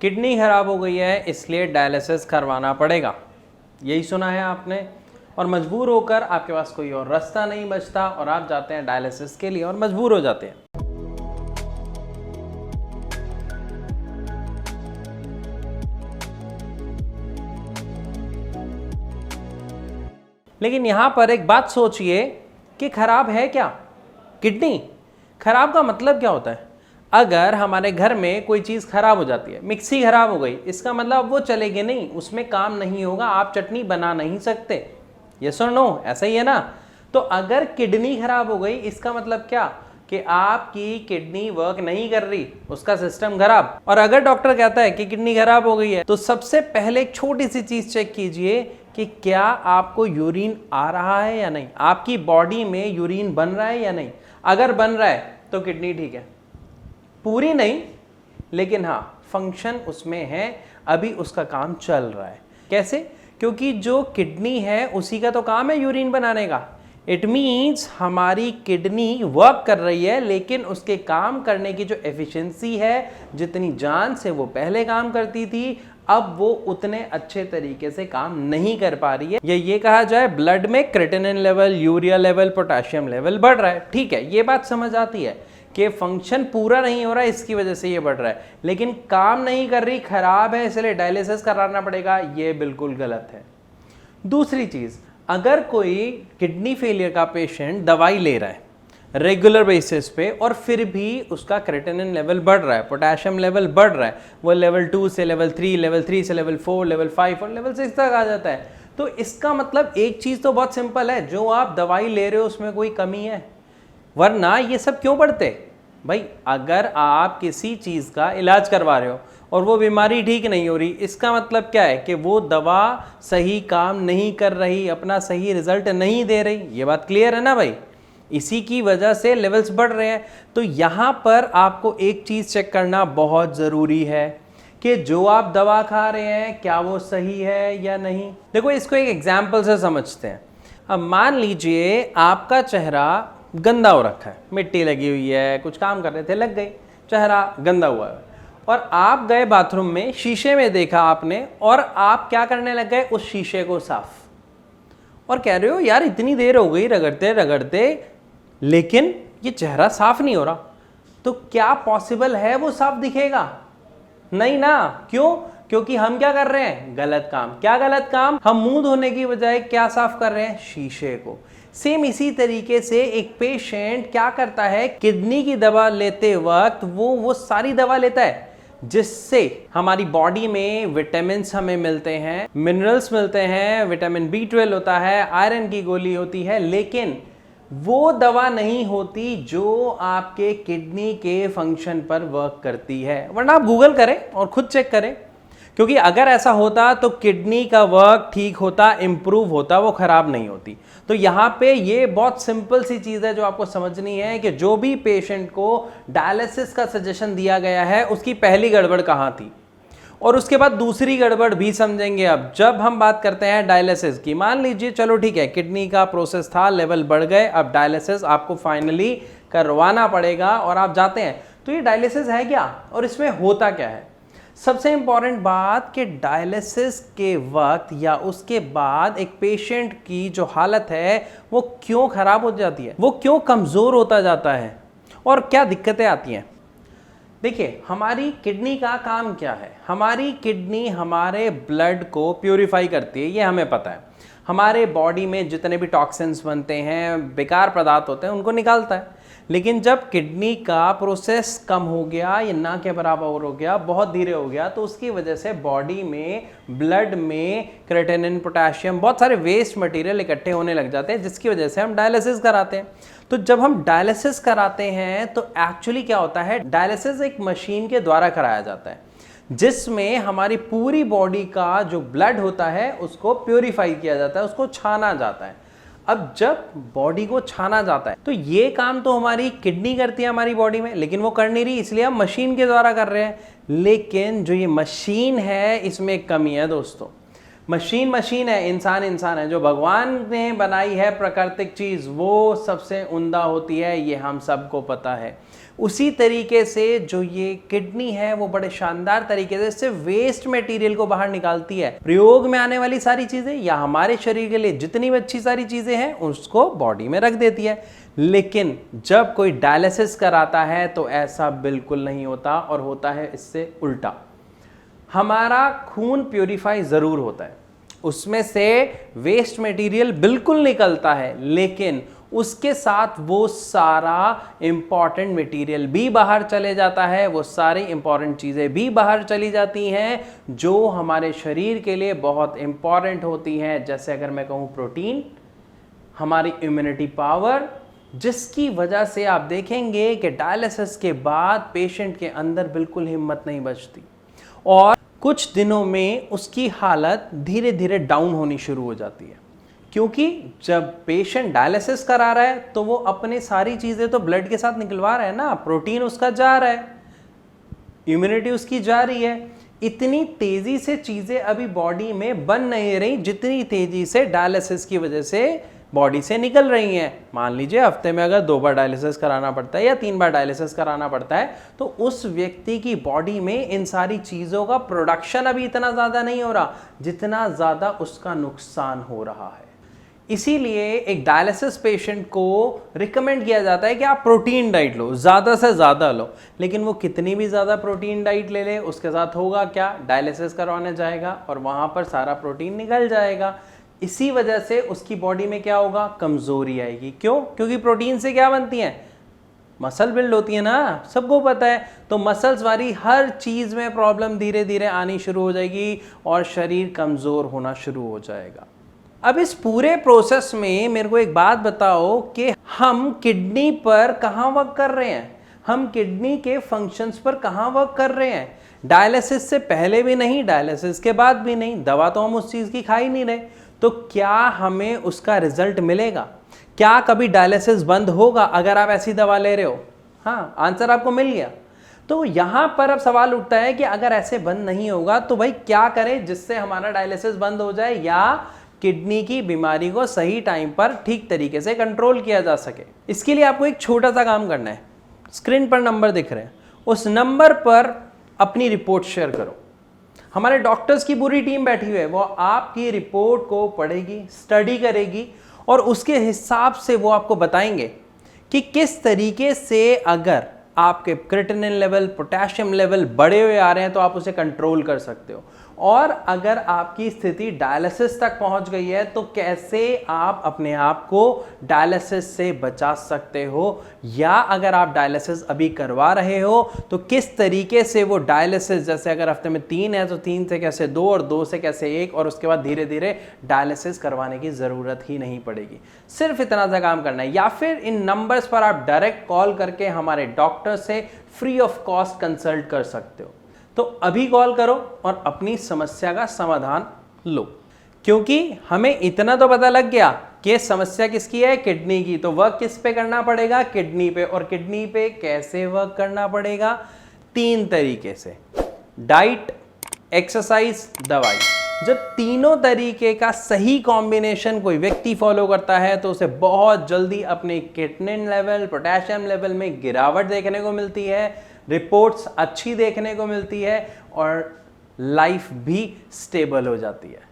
Kidney खराब हो गई है इसलिए डायलिसिस करवाना पड़ेगा, यही सुना है आपने। और मजबूर होकर आपके पास कोई और रास्ता नहीं बचता और आप जाते हैं डायलिसिस के लिए और मजबूर हो जाते हैं। लेकिन यहां पर एक बात सोचिए कि खराब है क्या? किडनी खराब का मतलब क्या होता है? अगर हमारे घर में कोई चीज़ खराब हो जाती है, मिक्सी खराब हो गई, इसका मतलब वो चलेगी नहीं, उसमें काम नहीं होगा, आप चटनी बना नहीं सकते। यस और नो? ऐसा ही है ना? तो अगर किडनी खराब हो गई इसका मतलब क्या कि आपकी किडनी वर्क नहीं कर रही, उसका सिस्टम खराब। और अगर डॉक्टर कहता है कि किडनी खराब हो गई है तो सबसे पहले एक छोटी सी चीज चेक कीजिए कि क्या आपको यूरिन आ रहा है या नहीं, आपकी बॉडी में यूरिन बन रहा है या नहीं। अगर बन रहा है तो किडनी ठीक है, पूरी नहीं लेकिन हाँ फंक्शन उसमें है, अभी उसका काम चल रहा है। कैसे? क्योंकि जो किडनी है उसी का तो काम है यूरिन बनाने का। इट मीन्स हमारी किडनी वर्क कर रही है, लेकिन उसके काम करने की जो एफिशिएंसी है, जितनी जान से वो पहले काम करती थी, अब वो उतने अच्छे तरीके से काम नहीं कर पा रही है। ये कहा जाए ब्लड में creatinine level, urea level, potassium level बढ़ रहा है। ठीक है, ये बात समझ आती है कि फंक्शन पूरा नहीं हो रहा है, इसकी वजह से ये बढ़ रहा है, लेकिन काम नहीं कर रही, खराब है, इसलिए डायलिसिस कराना पड़ेगा, ये बिल्कुल गलत है। दूसरी चीज, अगर कोई किडनी फेलियर का पेशेंट दवाई ले रहा है रेगुलर बेसिस पे और फिर भी उसका क्रिएटिनिन लेवल बढ़ रहा है, पोटेशियम लेवल बढ़ रहा है, वो लेवल 2 से लेवल 3, लेवल 3 से लेवल 4, लेवल 5 और लेवल 6 तक आ जाता है, तो इसका मतलब एक चीज तो बहुत सिंपल है, जो आप दवाई ले रहे हो उसमें कोई कमी है, वरना ये सब क्यों बढ़ते भाई। अगर आप किसी चीज का इलाज करवा रहे हो और वो बीमारी ठीक नहीं हो रही, इसका मतलब क्या है कि वो दवा सही काम नहीं कर रही, अपना सही रिजल्ट नहीं दे रही। ये बात क्लियर है ना भाई? इसी की वजह से लेवल्स बढ़ रहे हैं। तो यहां पर आपको एक चीज चेक करना बहुत जरूरी है कि जो आप दवा खा रहे हैं क्या वो सही है या नहीं। देखो, इसको एक एग्जाम्पल से समझते हैं। अब मान लीजिए आपका चेहरा गंदा हो रखा है, मिट्टी लगी हुई है, कुछ काम कर रहे थे, लग गई, चेहरा गंदा हुआ है, और आप गए बाथरूम में, शीशे में देखा आपने, और आप क्या करने लग गए, उस शीशे को साफ, और कह रहे हो यार इतनी देर हो गई रगड़ते रगड़ते, लेकिन ये चेहरा साफ नहीं हो रहा। तो क्या पॉसिबल है वो साफ दिखेगा? नहीं ना। क्यों? क्योंकि हम क्या कर रहे हैं, गलत काम। क्या गलत काम? हम मुंह धोने की बजाय क्या साफ कर रहे हैं, शीशे को। सेम इसी तरीके से एक पेशेंट क्या करता है, किडनी की दवा लेते वक्त वो सारी दवा लेता है जिससे हमारी बॉडी में विटामिन्स हमें मिलते हैं, मिनरल्स मिलते हैं, विटामिन B12 होता है, आयरन की गोली होती है, लेकिन वो दवा नहीं होती जो आपके किडनी के फंक्शन पर वर्क करती है। वरना आप गूगल करें और खुद चेक करें, क्योंकि अगर ऐसा होता तो किडनी का वर्क ठीक होता, इंप्रूव होता, वो खराब नहीं होती। तो यहाँ पे ये बहुत सिंपल सी चीज है जो आपको समझनी है कि जो भी पेशेंट को डायलिसिस का सजेशन दिया गया है उसकी पहली गड़बड़ कहाँ थी, और उसके बाद दूसरी गड़बड़ भी समझेंगे। अब जब हम बात करते हैं डायलिसिस की, मान लीजिए चलो ठीक है, किडनी का प्रोसेस था, लेवल बढ़ गए, अब डायलिसिस आपको फाइनली करवाना पड़ेगा और आप जाते हैं। तो ये डायलिसिस है क्या और इसमें होता क्या है? सबसे इंपॉर्टेंट बात कि डायलिसिस के वक्त या उसके बाद एक पेशेंट की जो हालत है वो क्यों खराब हो जाती है, वो क्यों कमजोर होता जाता है, और क्या दिक्कतें आती हैं। देखिए, हमारी किडनी का काम क्या है? हमारी किडनी हमारे ब्लड को प्यूरिफाई करती है, ये हमें पता है। हमारे बॉडी में जितने भी टॉक्सिन्स बनते हैं, बेकार पदार्थ होते हैं, उनको निकालता है। लेकिन जब किडनी का प्रोसेस कम हो गया या ना के बराबर हो गया, बहुत धीरे हो गया, तो उसकी वजह से बॉडी में, ब्लड में क्रिएटिनिन, पोटेशियम, बहुत सारे वेस्ट मटेरियल इकट्ठे होने लग जाते हैं, जिसकी वजह से हम डायलिसिस कराते हैं। तो जब हम डायलिसिस कराते हैं तो एक्चुअली क्या होता है, डायलिसिस एक मशीन के द्वारा कराया जाता है जिसमें हमारी पूरी बॉडी का जो ब्लड होता है उसको प्योरीफाई किया जाता है, उसको छाना जाता है। अब जब बॉडी को छाना जाता है तो ये काम तो हमारी किडनी करती है हमारी बॉडी में, लेकिन वो कर नहीं रही, इसलिए हम मशीन के द्वारा कर रहे हैं। लेकिन जो ये मशीन है इसमें एक कमी है दोस्तों। मशीन मशीन है, इंसान इंसान है। जो भगवान ने बनाई है प्राकृतिक चीज वो सबसे उम्दा होती है, ये हम सबको पता है। उसी तरीके से जो ये किडनी है वो बड़े शानदार तरीके से इससे वेस्ट मटेरियल को बाहर निकालती है। प्रयोग में आने वाली सारी चीजें या हमारे शरीर के लिए जितनी भी अच्छी सारी चीजें हैं उसको बॉडी में रख देती है। लेकिन जब कोई डायलिसिस कराता है तो ऐसा बिल्कुल नहीं होता और होता है इससे उल्टा। हमारा खून प्यूरिफाई जरूर होता है, उसमें से वेस्ट मटेरियल बिल्कुल निकलता है, लेकिन उसके साथ वो सारा इंपॉर्टेंट मटेरियल भी बाहर चले जाता है, वो सारी इंपॉर्टेंट चीज़ें भी बाहर चली जाती हैं जो हमारे शरीर के लिए बहुत इंपॉर्टेंट होती हैं। जैसे अगर मैं कहूँ प्रोटीन, हमारी इम्यूनिटी पावर, जिसकी वजह से आप देखेंगे कि डायलिसिस के बाद पेशेंट के अंदर बिल्कुल हिम्मत नहीं बचती और कुछ दिनों में उसकी हालत धीरे धीरे डाउन होनी शुरू हो जाती है। क्योंकि जब पेशेंट डायलिसिस करा रहा है तो वो अपनी सारी चीज़ें तो ब्लड के साथ निकलवा रहा है ना, प्रोटीन उसका जा रहा है, इम्यूनिटी उसकी जा रही है। इतनी तेज़ी से चीज़ें अभी बॉडी में बन नहीं रही जितनी तेज़ी से डायलिसिस की वजह से बॉडी से निकल रही हैं। मान लीजिए हफ्ते में अगर 2 बार डायलिसिस कराना पड़ता है या 3 बार डायलिसिस कराना पड़ता है तो उस व्यक्ति की बॉडी में इन सारी चीज़ों का प्रोडक्शन अभी इतना ज़्यादा नहीं हो रहा जितना ज़्यादा उसका नुकसान हो रहा है। इसीलिए एक डायलिसिस पेशेंट को रिकमेंड किया जाता है कि आप प्रोटीन डाइट लो, ज़्यादा से ज़्यादा लो। लेकिन वो कितनी भी ज़्यादा प्रोटीन डाइट ले ले, उसके साथ होगा क्या, डायलिसिस करवाने जाएगा और वहाँ पर सारा प्रोटीन निकल जाएगा। इसी वजह से उसकी बॉडी में क्या होगा, कमजोरी आएगी। क्यों? क्योंकि प्रोटीन से क्या बनती है, मसल बिल्ड होती है ना, सबको पता है। तो मसल्स वाली हर चीज में प्रॉब्लम धीरे धीरे आनी शुरू हो जाएगी और शरीर कमजोर होना शुरू हो जाएगा। अब इस पूरे प्रोसेस में मेरे को एक बात बताओ कि हम किडनी पर कहाँ वर्क कर रहे हैं, हम किडनी के फंक्शंस पर कहाँ वर्क कर रहे हैं। डायलिसिस से पहले भी नहीं, डायलिसिस के बाद भी नहीं, दवा तो हम उस चीज की खा ही नहीं रहे। तो क्या हमें उसका रिजल्ट मिलेगा? क्या कभी डायलिसिस बंद होगा अगर आप ऐसी दवा ले रहे हो? हाँ, आंसर आपको मिल गया। तो यहां पर अब सवाल उठता है कि अगर ऐसे बंद नहीं होगा तो भाई क्या करें जिससे हमारा डायलिसिस बंद हो जाए या किडनी की बीमारी को सही टाइम पर ठीक तरीके से कंट्रोल किया जा सके। इसके लिए आपको एक छोटा सा काम करना है। स्क्रीन पर नंबर दिख रहे हैं, उस नंबर पर अपनी रिपोर्ट शेयर करो। हमारे डॉक्टर्स की पूरी टीम बैठी हुई है, वो आपकी रिपोर्ट को पढ़ेगी, स्टडी करेगी और उसके हिसाब से वो आपको बताएंगे कि किस तरीके से अगर आपके क्रिएटिनिन लेवल, पोटेशियम लेवल बढ़े हुए आ रहे हैं तो आप उसे कंट्रोल कर सकते हो, और अगर आपकी स्थिति डायलिसिस तक पहुंच गई है तो कैसे आप अपने आप को डायलिसिस से बचा सकते हो, या अगर आप डायलिसिस अभी करवा रहे हो तो किस तरीके से वो डायलिसिस, जैसे अगर हफ्ते में 3 है तो 3 से कैसे 2 और 2 से कैसे 1 और उसके बाद धीरे धीरे डायलिसिस करवाने की ज़रूरत ही नहीं पड़ेगी। सिर्फ इतना सा काम करना है, या फिर इन नंबर्स पर आप डायरेक्ट कॉल करके हमारे डॉक्टर से फ्री ऑफ कॉस्ट कंसल्ट कर सकते हो। तो अभी कॉल करो और अपनी समस्या का समाधान लो, क्योंकि हमें इतना तो पता लग गया कि समस्या किसकी है, किडनी की। तो वर्क किस पे करना पड़ेगा, किडनी पे। और किडनी पे कैसे वर्क करना पड़ेगा, 3 तरीके से, डाइट, एक्सरसाइज, दवाई। जब तीनों तरीके का सही कॉम्बिनेशन कोई व्यक्ति फॉलो करता है तो उसे बहुत जल्दी अपने क्रिएटिनिन लेवल, पोटेशियम लेवल में गिरावट देखने को मिलती है, रिपोर्ट्स अच्छी देखने को मिलती है और लाइफ भी स्टेबल हो जाती है।